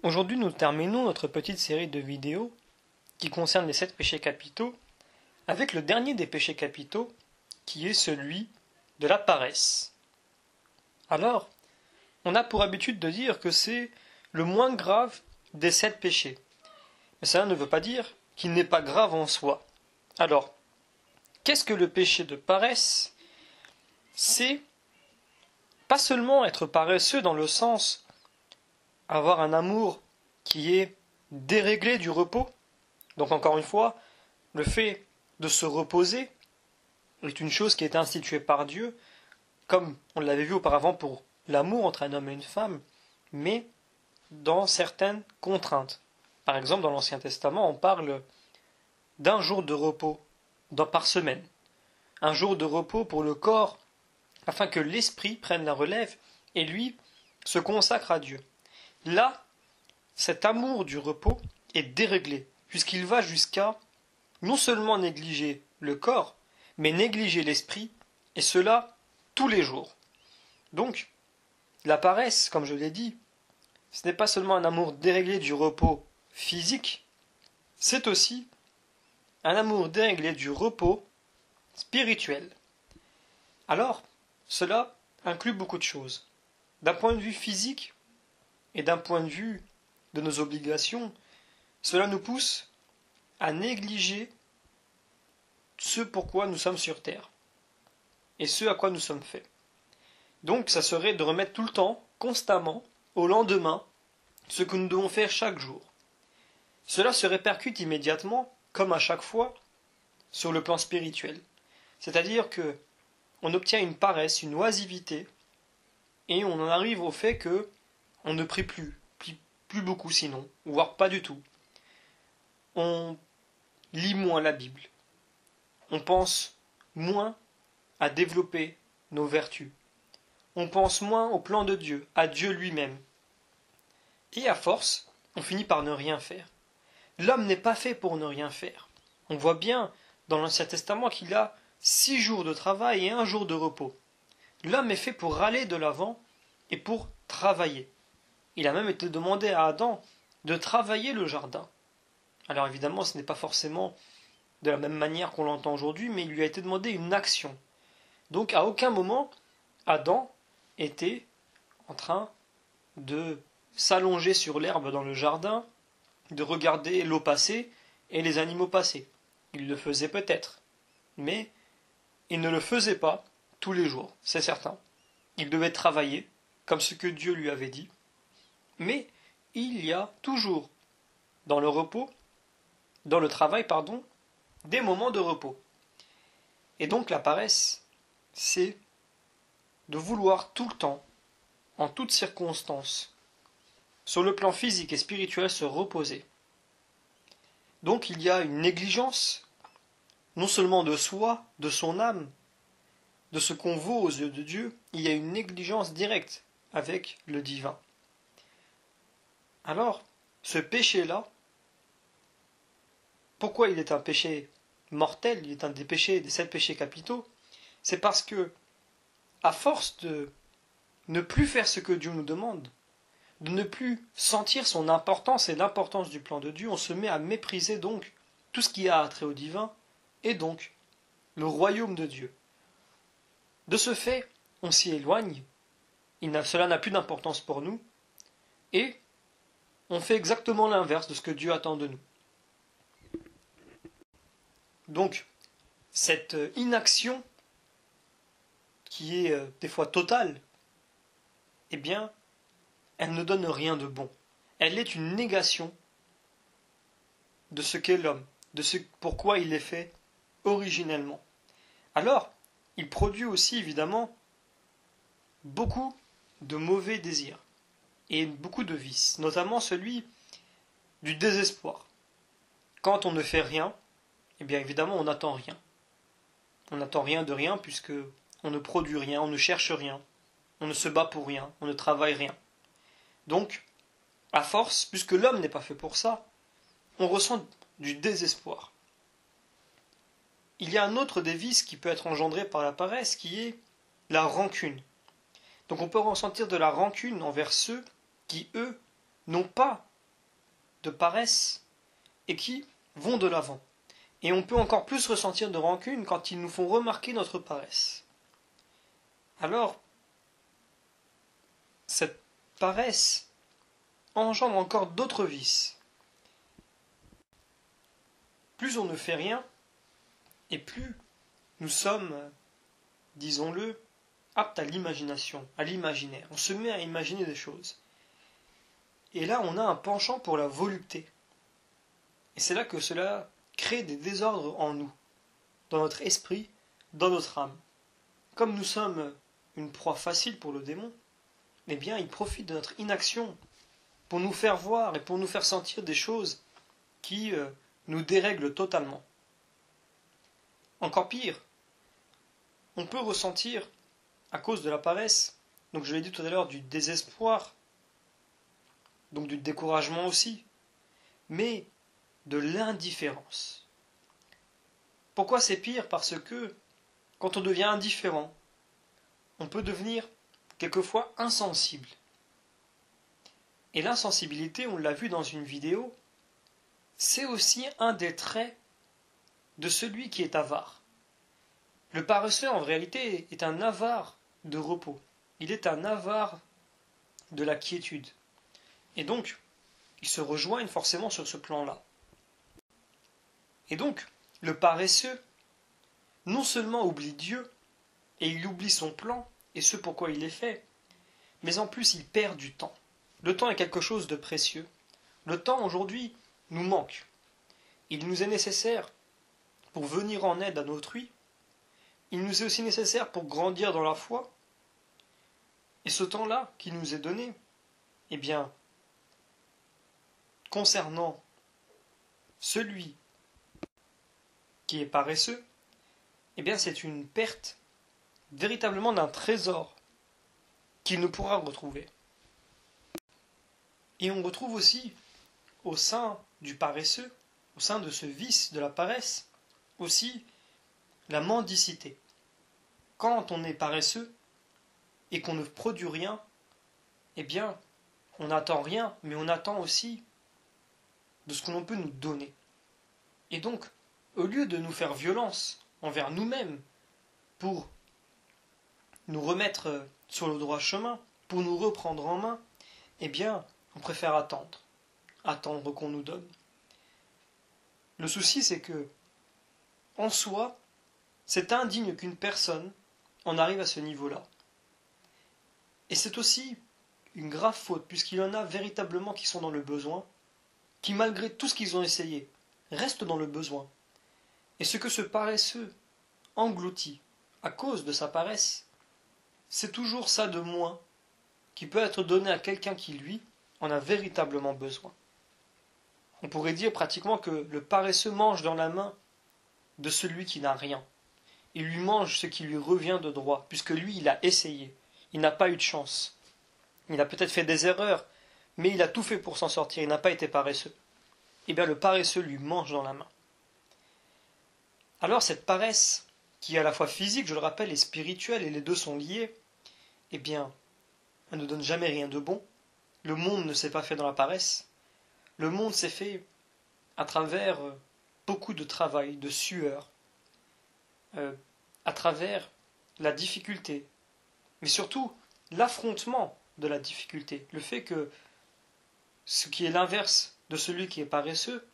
Aujourd'hui, nous terminons notre petite série de vidéos qui concerne les 7 péchés capitaux avec le dernier des péchés capitaux qui est celui de la paresse. Alors, on a pour habitude de dire que c'est le moins grave des 7 péchés. Mais cela ne veut pas dire qu'il n'est pas grave en soi. Alors, qu'est-ce que le péché de paresse? C'est pas seulement être paresseux dans le sens avoir un amour qui est déréglé du repos. Donc encore une fois, le fait de se reposer est une chose qui est instituée par Dieu, comme on l'avait vu auparavant pour l'amour entre un homme et une femme, mais dans certaines contraintes. Par exemple, dans l'Ancien Testament, on parle d'un jour de repos par semaine. Un jour de repos pour le corps, afin que l'esprit prenne la relève et lui se consacre à Dieu. Là, cet amour du repos est déréglé, puisqu'il va jusqu'à non seulement négliger le corps, mais négliger l'esprit, et cela tous les jours. Donc, la paresse, comme je l'ai dit, ce n'est pas seulement un amour déréglé du repos physique, c'est aussi un amour déréglé du repos spirituel. Alors, cela inclut beaucoup de choses. D'un point de vue physique et d'un point de vue de nos obligations, cela nous pousse à négliger ce pourquoi nous sommes sur terre et ce à quoi nous sommes faits. Donc ça serait de remettre tout le temps, constamment, au lendemain, ce que nous devons faire chaque jour. Cela se répercute immédiatement, comme à chaque fois, sur le plan spirituel. C'est-à-dire que on obtient une paresse, une oisivité, et on en arrive au fait que on ne prie plus beaucoup sinon, voire pas du tout. On lit moins la Bible. On pense moins à développer nos vertus. On pense moins au plan de Dieu, à Dieu lui-même. Et à force, on finit par ne rien faire. L'homme n'est pas fait pour ne rien faire. On voit bien dans l'Ancien Testament qu'il a 6 jours de travail et 1 jour de repos. L'homme est fait pour aller de l'avant et pour travailler. Il a même été demandé à Adam de travailler le jardin. Alors évidemment, ce n'est pas forcément de la même manière qu'on l'entend aujourd'hui, mais il lui a été demandé une action. Donc à aucun moment, Adam était en train de s'allonger sur l'herbe dans le jardin, de regarder l'eau passer et les animaux passer. Il le faisait peut-être, mais il ne le faisait pas tous les jours, c'est certain. Il devait travailler, comme ce que Dieu lui avait dit, mais il y a toujours dans le repos, dans le travail, pardon, des moments de repos. Et donc la paresse, c'est de vouloir tout le temps, en toutes circonstances, sur le plan physique et spirituel, se reposer. Donc il y a une négligence, non seulement de soi, de son âme, de ce qu'on vaut aux yeux de Dieu, il y a une négligence directe avec le divin. Alors, ce péché-là, pourquoi il est un péché mortel, il est un des péchés, des 7 péchés capitaux, c'est parce que, à force de ne plus faire ce que Dieu nous demande, de ne plus sentir son importance et l'importance du plan de Dieu, on se met à mépriser donc tout ce qui a attrait au divin, et donc le royaume de Dieu. De ce fait, on s'y éloigne, cela n'a plus d'importance pour nous, et on fait exactement l'inverse de ce que Dieu attend de nous. Donc, cette inaction, qui est des fois totale, eh bien, elle ne donne rien de bon. Elle est une négation de ce qu'est l'homme, de ce pourquoi il est fait originellement. Alors, il produit aussi évidemment beaucoup de mauvais désirs et beaucoup de vices, notamment celui du désespoir. Quand on ne fait rien, eh bien évidemment on n'attend rien. On n'attend rien de rien puisque on ne produit rien, on ne cherche rien, on ne se bat pour rien, on ne travaille rien. Donc, à force, puisque l'homme n'est pas fait pour ça, on ressent du désespoir. Il y a un autre des vices qui peut être engendré par la paresse qui est la rancune. Donc on peut ressentir de la rancune envers ceux qui, eux, n'ont pas de paresse et qui vont de l'avant. Et on peut encore plus ressentir de rancune quand ils nous font remarquer notre paresse. Alors, cette paresse engendre encore d'autres vices. Plus on ne fait rien, et plus nous sommes, disons-le, aptes à l'imagination, à l'imaginaire. On se met à imaginer des choses. Et là, on a un penchant pour la volupté. Et c'est là que cela crée des désordres en nous, dans notre esprit, dans notre âme. Comme nous sommes une proie facile pour le démon, eh bien, il profite de notre inaction pour nous faire voir et pour nous faire sentir des choses qui nous dérèglent totalement. Encore pire, on peut ressentir, à cause de la paresse, donc je l'ai dit tout à l'heure, du désespoir, donc du découragement aussi, mais de l'indifférence. Pourquoi c'est pire? Parce que quand on devient indifférent, on peut devenir quelquefois insensible. Et l'insensibilité, on l'a vu dans une vidéo, c'est aussi un des traits de celui qui est avare. Le paresseux, en réalité, est un avare de repos. Il est un avare de la quiétude. Et donc, ils se rejoignent forcément sur ce plan-là. Et donc, le paresseux, non seulement oublie Dieu, et il oublie son plan, et ce pourquoi il est fait, mais en plus il perd du temps. Le temps est quelque chose de précieux. Le temps, aujourd'hui, nous manque. Il nous est nécessaire pour venir en aide à autrui. Il nous est aussi nécessaire pour grandir dans la foi. Et ce temps-là qui nous est donné, eh bien, concernant celui qui est paresseux, eh bien, c'est une perte véritablement d'un trésor qu'il ne pourra retrouver. Et on retrouve aussi au sein du paresseux, au sein de ce vice de la paresse, aussi la mendicité. Quand on est paresseux et qu'on ne produit rien, eh bien, on n'attend rien, mais on attend aussi de ce que l'on peut nous donner. Et donc, au lieu de nous faire violence envers nous-mêmes pour nous remettre sur le droit chemin, pour nous reprendre en main, eh bien, on préfère attendre. Attendre qu'on nous donne. Le souci, c'est que, en soi, c'est indigne qu'une personne en arrive à ce niveau-là. Et c'est aussi une grave faute, puisqu'il y en a véritablement qui sont dans le besoin, qui malgré tout ce qu'ils ont essayé, restent dans le besoin. Et ce que ce paresseux engloutit à cause de sa paresse, c'est toujours ça de moins qui peut être donné à quelqu'un qui, lui, en a véritablement besoin. On pourrait dire pratiquement que le paresseux mange dans la main de celui qui n'a rien. Il lui mange ce qui lui revient de droit, puisque lui, il a essayé. Il n'a pas eu de chance. Il a peut-être fait des erreurs, mais il a tout fait pour s'en sortir. Il n'a pas été paresseux. Eh bien, le paresseux lui mange dans la main. Alors, cette paresse, qui est à la fois physique, je le rappelle, et spirituelle, et les deux sont liés, eh bien, elle ne donne jamais rien de bon. Le monde ne s'est pas fait dans la paresse. Le monde s'est fait à travers beaucoup de travail, de sueur, à travers la difficulté, mais surtout l'affrontement de la difficulté. Le fait que ce qui est l'inverse de celui qui est paresseux,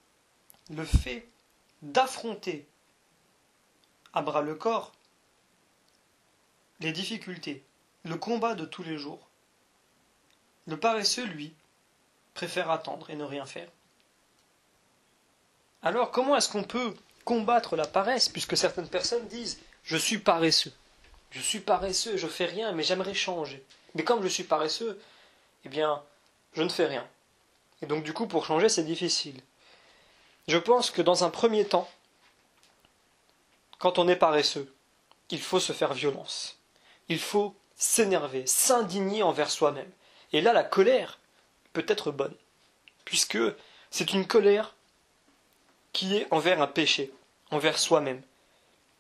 le fait d'affronter à bras le corps les difficultés, le combat de tous les jours. Le paresseux, lui, préfère attendre et ne rien faire. Alors, comment est-ce qu'on peut combattre la paresse, puisque certaines personnes disent « je suis paresseux, je fais rien, mais j'aimerais changer. Mais comme je suis paresseux, eh bien, je ne fais rien. » Et donc, du coup, pour changer, c'est difficile. Je pense que dans un premier temps, quand on est paresseux, il faut se faire violence. Il faut s'énerver, s'indigner envers soi-même. Et là, la colère peut être bonne, puisque c'est une colère qui est envers un péché, envers soi-même.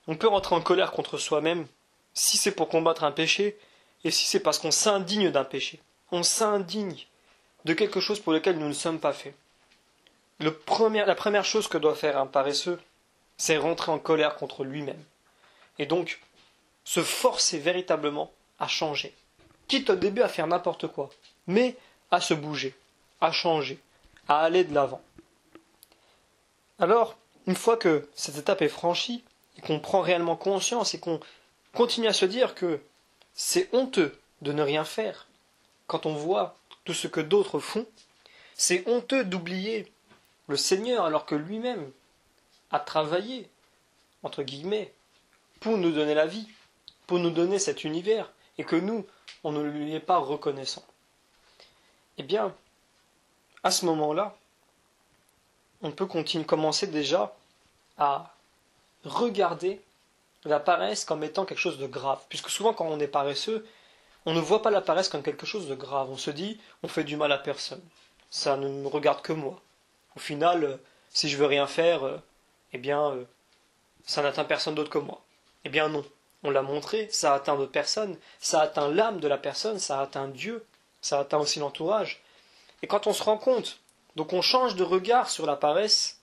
On peut rentrer en colère contre soi-même si c'est pour combattre un péché, et si c'est parce qu'on s'indigne d'un péché. On s'indigne de quelque chose pour lequel nous ne sommes pas faits. la première chose que doit faire un paresseux, c'est rentrer en colère contre lui-même. Et donc, se forcer véritablement à changer. Quitte au début à faire n'importe quoi, mais à se bouger, à changer, à aller de l'avant. Alors, une fois que cette étape est franchie, et qu'on prend réellement conscience et qu'on continue à se dire que c'est honteux de ne rien faire, quand on voit tout ce que d'autres font, c'est honteux d'oublier le Seigneur alors que lui-même a travaillé, entre guillemets, pour nous donner la vie, pour nous donner cet univers, et que nous, on ne lui est pas reconnaissant. Eh bien, à ce moment-là, on peut commencer déjà à regarder la paresse comme étant quelque chose de grave. Puisque souvent, quand on est paresseux, on ne voit pas la paresse comme quelque chose de grave. On se dit, on fait du mal à personne. Ça ne me regarde que moi. Au final, si je veux rien faire, ça n'atteint personne d'autre que moi. Eh bien non. On l'a montré, ça a atteint d'autres personnes, ça a atteint l'âme de la personne, ça a atteint Dieu, ça a atteint aussi l'entourage. Et quand on se rend compte, donc on change de regard sur la paresse,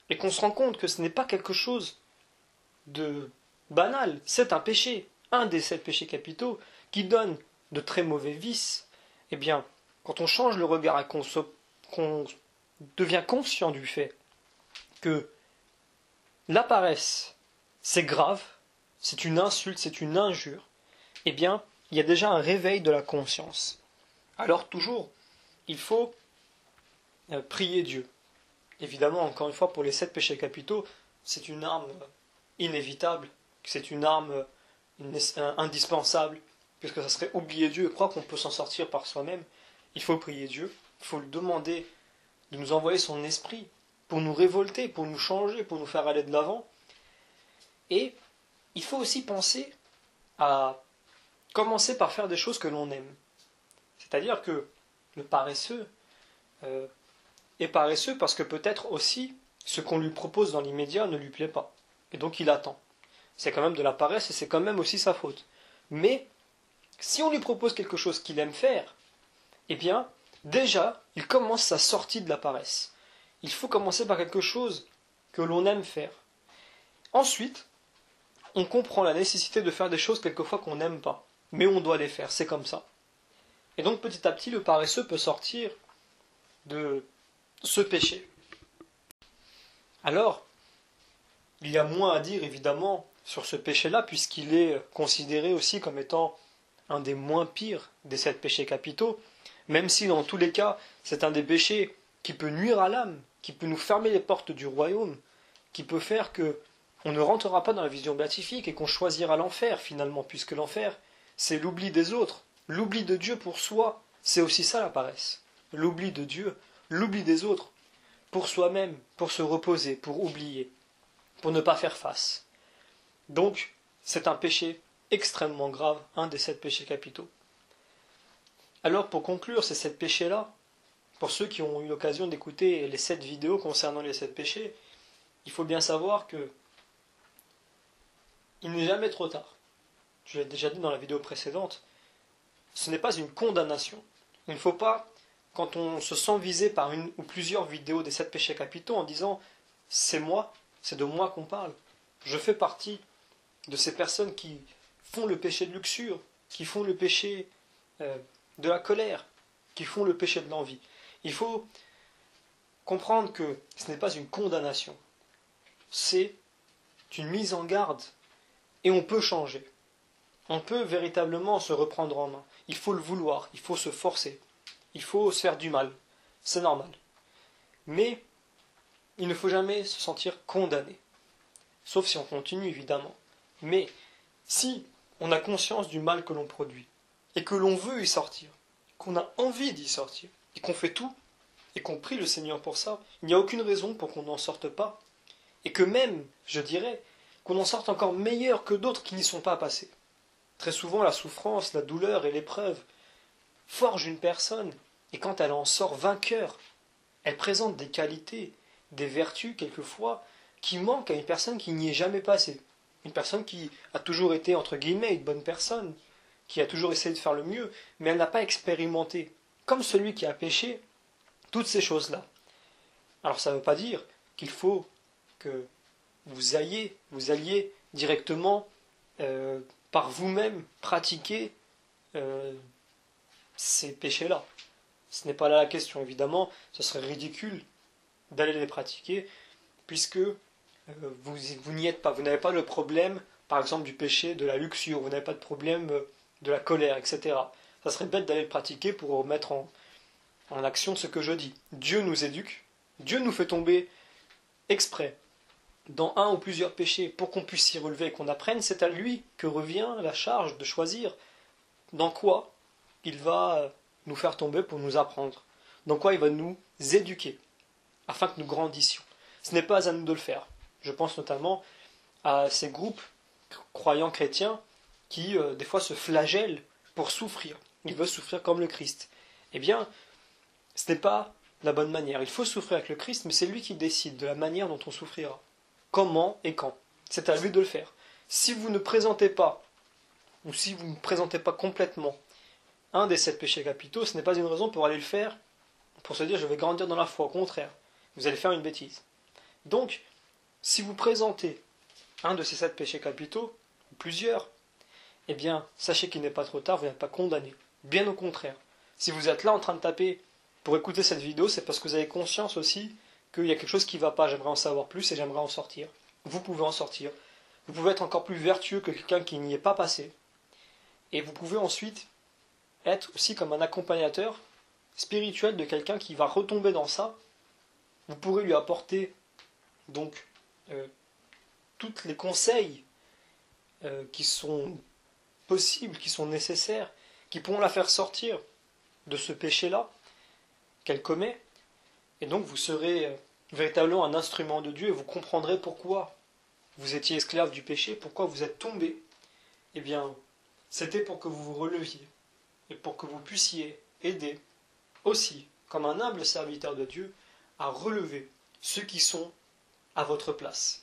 et qu'on se rend compte que ce n'est pas quelque chose de banal, c'est un péché, un des 7 péchés capitaux, qui donne de très mauvais vices, eh bien, quand on change le regard et qu'on devient conscient du fait que la paresse, c'est grave, c'est une insulte, c'est une injure, eh bien, il y a déjà un réveil de la conscience. Alors, toujours, il faut prier Dieu. Évidemment, encore une fois, pour les 7 péchés capitaux, c'est une arme inévitable, c'est une arme indispensable, puisque ça serait oublier Dieu et croire qu'on peut s'en sortir par soi-même. Il faut prier Dieu, il faut lui demander de nous envoyer son esprit pour nous révolter, pour nous changer, pour nous faire aller de l'avant. Et il faut aussi penser à commencer par faire des choses que l'on aime. C'est-à-dire que le paresseux est paresseux parce que peut-être aussi ce qu'on lui propose dans l'immédiat ne lui plaît pas. Et donc il attend. C'est quand même de la paresse et c'est quand même aussi sa faute. Mais si on lui propose quelque chose qu'il aime faire, eh bien, déjà, il commence sa sortie de la paresse. Il faut commencer par quelque chose que l'on aime faire. Ensuite, on comprend la nécessité de faire des choses quelquefois qu'on n'aime pas. Mais on doit les faire, c'est comme ça. Et donc petit à petit, le paresseux peut sortir de ce péché. Alors, il y a moins à dire évidemment sur ce péché-là, puisqu'il est considéré aussi comme étant un des moins pires des 7 péchés capitaux, même si dans tous les cas, c'est un des péchés qui peut nuire à l'âme, qui peut nous fermer les portes du royaume, qui peut faire que on ne rentrera pas dans la vision béatifique et qu'on choisira l'enfer finalement, puisque l'enfer, c'est l'oubli des autres, l'oubli de Dieu pour soi, c'est aussi ça la paresse. L'oubli de Dieu, l'oubli des autres, pour soi-même, pour se reposer, pour oublier, pour ne pas faire face. Donc, c'est un péché extrêmement grave, un des 7 péchés capitaux. Alors, pour conclure ces 7 péchés-là, pour ceux qui ont eu l'occasion d'écouter les 7 vidéos concernant les 7 péchés, il faut bien savoir que il n'est jamais trop tard. Je l'ai déjà dit dans la vidéo précédente, ce n'est pas une condamnation. Il ne faut pas, quand on se sent visé par une ou plusieurs vidéos des 7 péchés capitaux en disant « c'est moi, c'est de moi qu'on parle, je fais partie de ces personnes qui font le péché de luxure, qui font le péché de la colère, qui font le péché de l'envie. » Il faut comprendre que ce n'est pas une condamnation, c'est une mise en garde, et on peut changer. On peut véritablement se reprendre en main. Il faut le vouloir, il faut se forcer, il faut se faire du mal, c'est normal. Mais il ne faut jamais se sentir condamné, sauf si on continue évidemment. Mais si on a conscience du mal que l'on produit, et que l'on veut y sortir, qu'on a envie d'y sortir, et qu'on fait tout, et qu'on prie le Seigneur pour ça, il n'y a aucune raison pour qu'on n'en sorte pas, et que même, je dirais, qu'on en sorte encore meilleur que d'autres qui n'y sont pas passés. Très souvent, la souffrance, la douleur et l'épreuve forgent une personne, et quand elle en sort vainqueur, elle présente des qualités, des vertus quelquefois, qui manquent à une personne qui n'y est jamais passée. Une personne qui a toujours été, entre guillemets, une bonne personne, qui a toujours essayé de faire le mieux, mais elle n'a pas expérimenté, comme celui qui a péché, toutes ces choses-là. Alors ça ne veut pas dire qu'il faut que vous alliez directement par vous-même pratiquer euh, ces péchés-là. Ce n'est pas là la question, évidemment, ce serait ridicule d'aller les pratiquer, puisque vous n'y êtes pas. Vous n'avez pas le problème, par exemple, du péché de la luxure, vous n'avez pas de problème de la colère, etc. Ça serait bête d'aller le pratiquer pour mettre en action ce que je dis. Dieu nous éduque, Dieu nous fait tomber exprès dans un ou plusieurs péchés pour qu'on puisse s'y relever et qu'on apprenne. C'est à lui que revient la charge de choisir dans quoi il va nous faire tomber pour nous apprendre, dans quoi il va nous éduquer, afin que nous grandissions. Ce n'est pas à nous de le faire. Je pense notamment à ces groupes croyants chrétiens qui, des fois, se flagellent pour souffrir. Ils veulent souffrir comme le Christ. Eh bien, ce n'est pas la bonne manière. Il faut souffrir avec le Christ, mais c'est lui qui décide de la manière dont on souffrira. Comment et quand. C'est à lui de le faire. Si vous ne présentez pas, ou si vous ne présentez pas complètement un des 7 péchés capitaux, ce n'est pas une raison pour aller le faire, pour se dire je vais grandir dans la foi. Au contraire, vous allez faire une bêtise. Donc, si vous présentez un de ces 7 péchés capitaux, ou plusieurs, eh bien, sachez qu'il n'est pas trop tard, vous n'êtes pas condamné. Bien au contraire. Si vous êtes là en train de taper pour écouter cette vidéo, c'est parce que vous avez conscience aussi qu'il y a quelque chose qui ne va pas, j'aimerais en savoir plus et j'aimerais en sortir. Vous pouvez en sortir. Vous pouvez être encore plus vertueux que quelqu'un qui n'y est pas passé. Et vous pouvez ensuite être aussi comme un accompagnateur spirituel de quelqu'un qui va retomber dans ça. Vous pourrez lui apporter donc tous les conseils qui sont possibles, qui sont nécessaires, qui pourront la faire sortir de ce péché-là qu'elle commet. Et donc vous serez véritablement un instrument de Dieu et vous comprendrez pourquoi vous étiez esclave du péché, pourquoi vous êtes tombé. Eh bien, c'était pour que vous vous releviez et pour que vous puissiez aider aussi, comme un humble serviteur de Dieu, à relever ceux qui sont à votre place.